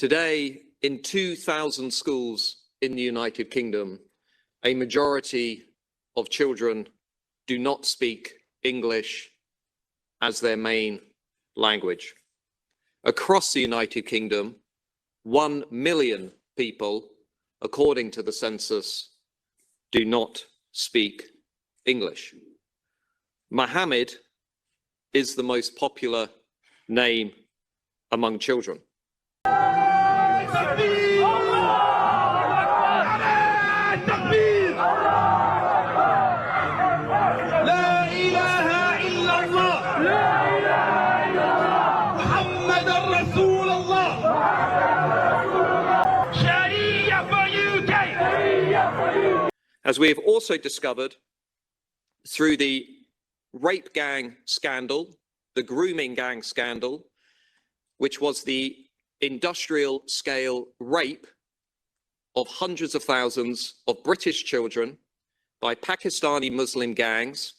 Today, in 2,000 schools in the United Kingdom, a majority of children do not speak English as their main language. Across the United Kingdom, 1 million people, according to the census, do not speak English. Mohammed is the most popular name among children. As we have also discovered through the rape gang scandal, the grooming gang scandal, which was the industrial scale rape of hundreds of thousands of British children by Pakistani Muslim gangs.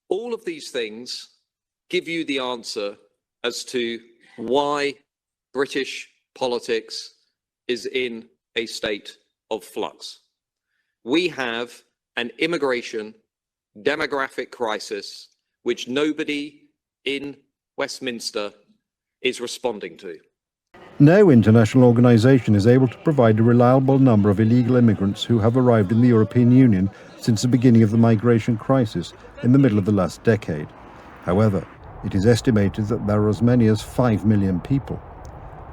All of these things give you the answer as to why British politics is in a state of flux. We have an immigration demographic crisis which nobody in Westminster is responding to. No international organisation is able to provide a reliable number of illegal immigrants who have arrived in the European Union since the beginning of the migration crisis in the middle of the last decade. However, it is estimated that there are as many as 5 million people.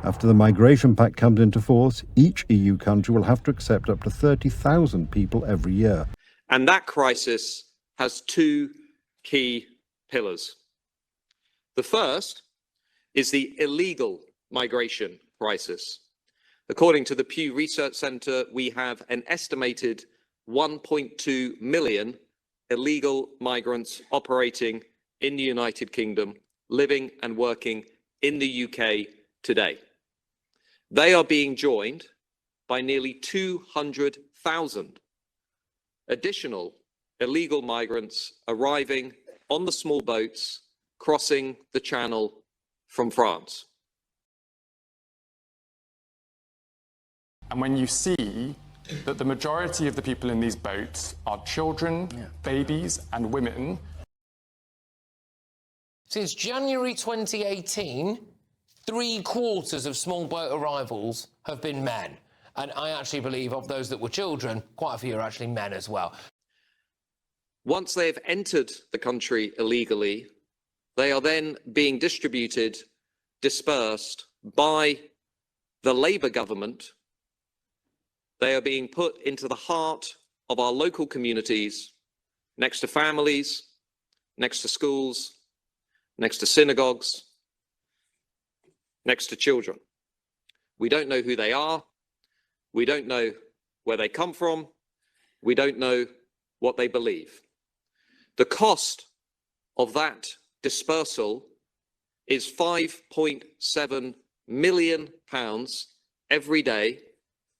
After the Migration Pact comes into force, each EU country will have to accept up to 30,000 people every year. And that crisis has two key pillars. The first is the illegal migration crisis. According to the Pew Research Centre, we have an estimated 1.2 million illegal migrants operating in the United Kingdom, living and working in the UK today. They are being joined by nearly 200,000 additional illegal migrants arriving on the small boats crossing the Channel from France. And when you see that the majority of the people in these boats are children, babies, and women. Since January 2018, 3/4 of small boat arrivals have been men. And I actually believe of those that were children, quite a few are actually men as well. Once they have entered the country illegally, they are then being distributed, dispersed by the Labour government. They are being put into the heart of our local communities, next to families, next to schools, next to synagogues, next to children. We don't know who they are. We don't know where they come from. We don't know what they believe. The cost of that dispersal is £5.7 million every day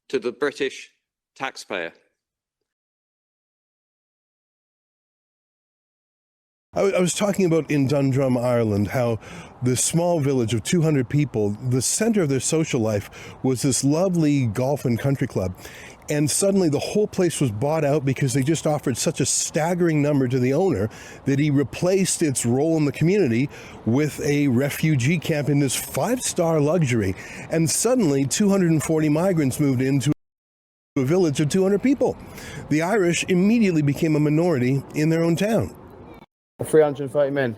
to the British taxpayer. I was talking about in Dundrum, Ireland, how this small village of 200 people, the center of their social life was this lovely golf and country club. And suddenly the whole place was bought out because they just offered such a staggering number to the owner that he replaced its role in the community with a refugee camp in this 5-star luxury. And suddenly 240 migrants moved into a village of 200 people. The Irish immediately became a minority in their own town. 330 men.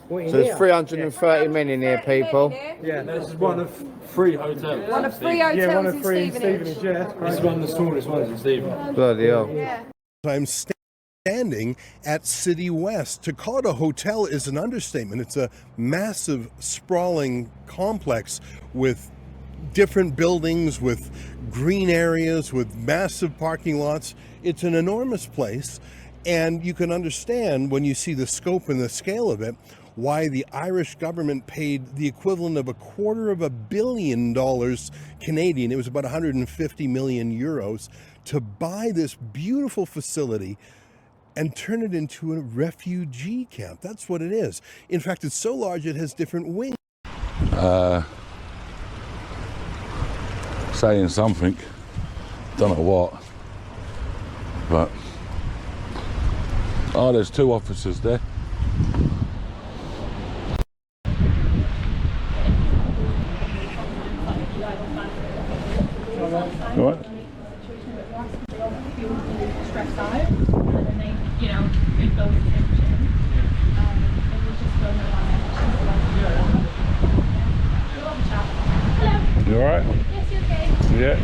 So there's 330 men in here, people. Yeah, this is one of 3 hotels. One of 3 hotels one of 3 in Stevenage. yeah. This is one of the smallest ones in Stevenage. Bloody hell. Yeah. I'm standing at City West. To call it a hotel is an understatement. It's a massive, sprawling complex with different buildings, with green areas, with massive parking lots. It's an enormous place. And you can understand when you see the scope and the scale of it, why the Irish government paid the equivalent of $250 million Canadian, it was about 150 million euros, to buy this beautiful facility and turn it into a refugee camp. That's what it is. In fact, it's so large it has different wings. Saying something, don't know what, but oh, there's 2 officers there. All right. Stressed out, and then they, you know, they build tension. It was just going around. You all right? Yes, you okay? Yeah.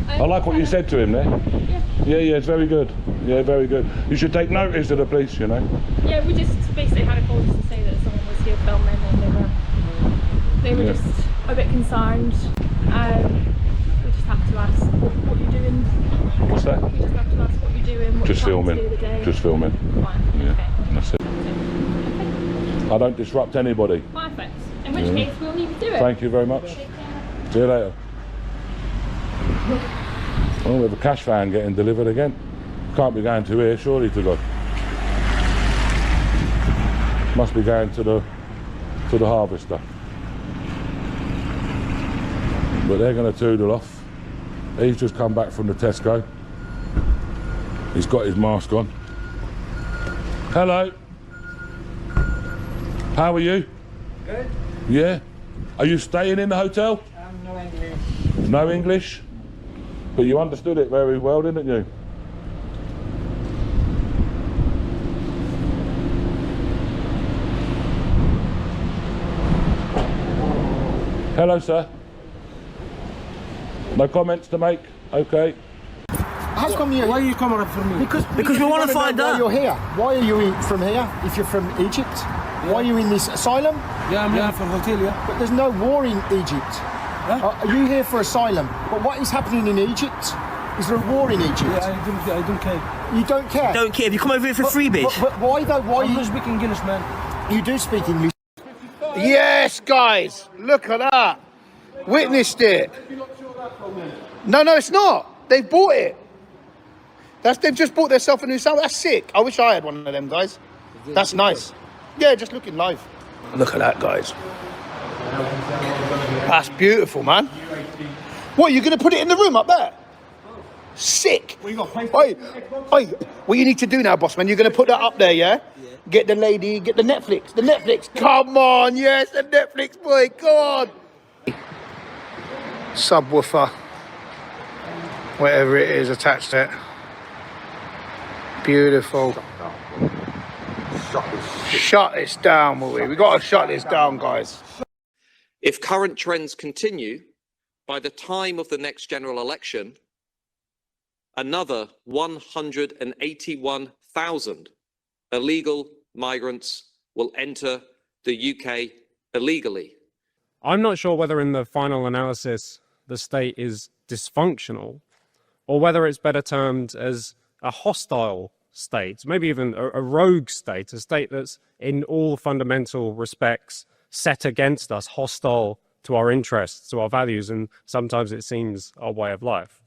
I like what you said to him there. Yeah. Yeah, it's very good. Yeah, very good. You should take notice of the police, you know. Yeah, we just basically had a call just to say that someone was here filming, and they were just a bit concerned. We just have to ask what you're doing. What's that? We just have to ask what you're doing. What Just you're trying filming. to do the day. Just filming. Fine. Yeah, Okay. that's it. I don't disrupt anybody. Perfect. In which case, we'll leave you to it. Thank you very much. See you later. Oh, we have a cash van getting delivered again. Can't be going to here, surely to God. Must be going to the harvester. But they're going to toodle off. He's just come back from the Tesco. He's got his mask on. Hello. How are you? Good. Yeah. Are you staying in the hotel? No English. No English? But you understood it very well, didn't you? Hello, sir. No comments to make? Okay. How come you? Why are you coming up for me? Because we want to find out. Why you're here? Why are you from here? If you're from Egypt, why are you in this asylum? Yeah, I'm here for hotel, yeah. But there's no war in Egypt. Huh? Are you here for asylum? But what is happening in Egypt? Is there a war in Egypt? Yeah, I don't care. You don't care. Don't care if you come over here for freebies. But why though? Why I'm you? not speaking English, man. You do speak English. Yes, guys, look at that. Witnessed it. No, it's not. They've bought it. They've just bought themselves a new sound. That's sick. I wish I had one of them, guys. That's nice. Yeah, just looking live. Look at that, guys. That's beautiful, man. What, you're going to put it in the room up there? Sick. Oi, what you need to do now, boss man, you're going to put that up there, yeah? Get the lady, get the Netflix. The Netflix. Come on, yes, the Netflix, boy. Come on. Subwoofer. Whatever it is attached to it. Beautiful. Shut this down, will we? We got to shut this down, guys. If current trends continue, by the time of the next general election, another 181,000 illegal migrants will enter the UK illegally. I'm not sure whether in the final analysis the state is dysfunctional or whether it's better termed as a hostile state, maybe even a rogue state, a state that's in all fundamental respects set against us, hostile to our interests, to our values, and sometimes it seems our way of life.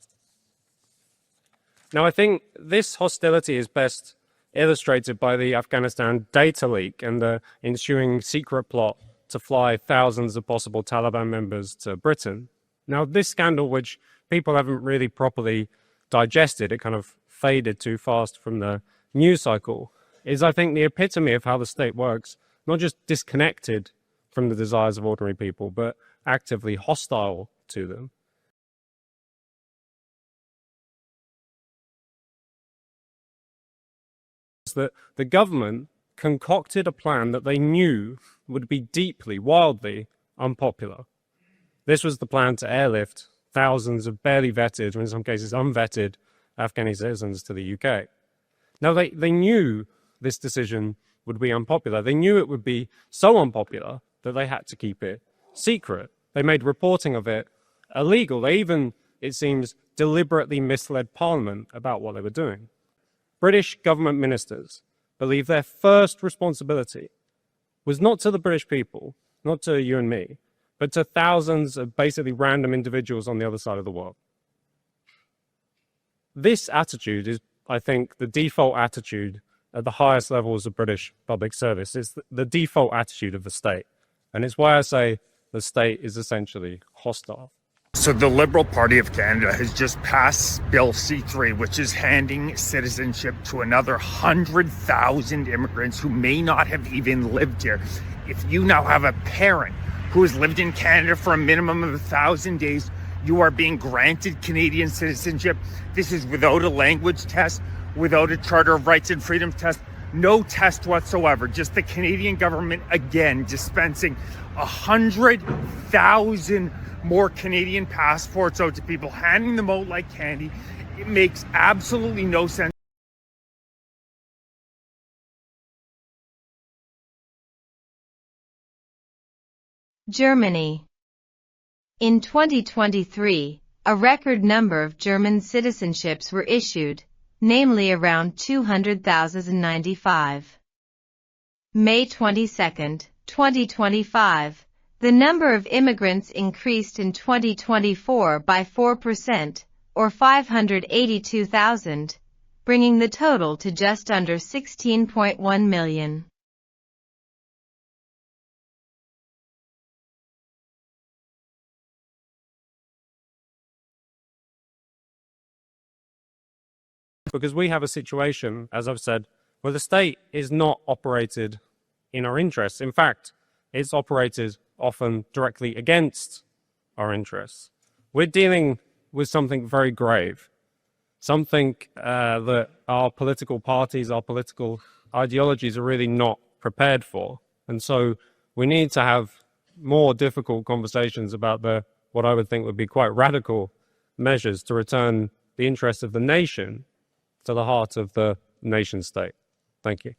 Now, I think this hostility is best illustrated by the Afghanistan data leak and the ensuing secret plot to fly thousands of possible Taliban members to Britain. Now, this scandal, which people haven't really properly digested, it kind of faded too fast from the news cycle, is, I think, the epitome of how the state works, not just disconnected from the desires of ordinary people, but actively hostile to them. That the government concocted a plan that they knew would be deeply, wildly unpopular. This was the plan to airlift thousands of barely vetted, or in some cases unvetted, Afghani citizens to the UK. Now, they knew this decision would be unpopular. They knew it would be so unpopular that they had to keep it secret. They made reporting of it illegal. They even, it seems, deliberately misled Parliament about what they were doing. British government ministers believe their first responsibility was not to the British people, not to you and me, but to thousands of basically random individuals on the other side of the world. This attitude is, I think, the default attitude at the highest levels of British public service. It's the default attitude of the state. And it's why I say the state is essentially hostile. So the Liberal Party of Canada has just passed Bill C-3, which is handing citizenship to another 100,000 immigrants who may not have even lived here. If you now have a parent who has lived in Canada for a minimum of 1,000 days, you are being granted Canadian citizenship. This is without a language test, without a Charter of Rights and Freedoms test, no test whatsoever. Just the Canadian government, again, dispensing 100,000 more Canadian passports out to people, handing them out like candy. It makes absolutely no sense. Germany. In 2023, a record number of German citizenships were issued, namely around 200,095. May 22, 2025, the number of immigrants increased in 2024 by 4%, or 582,000, bringing the total to just under 16.1 million. Because we have a situation, as I've said, where the state is not operated in our interests. In fact, it's operated often directly against our interests. We're dealing with something very grave, something that our political parties, our political ideologies are really not prepared for. And so we need to have more difficult conversations about what I would think would be quite radical measures to return the interests of the nation to the heart of the nation state. Thank you.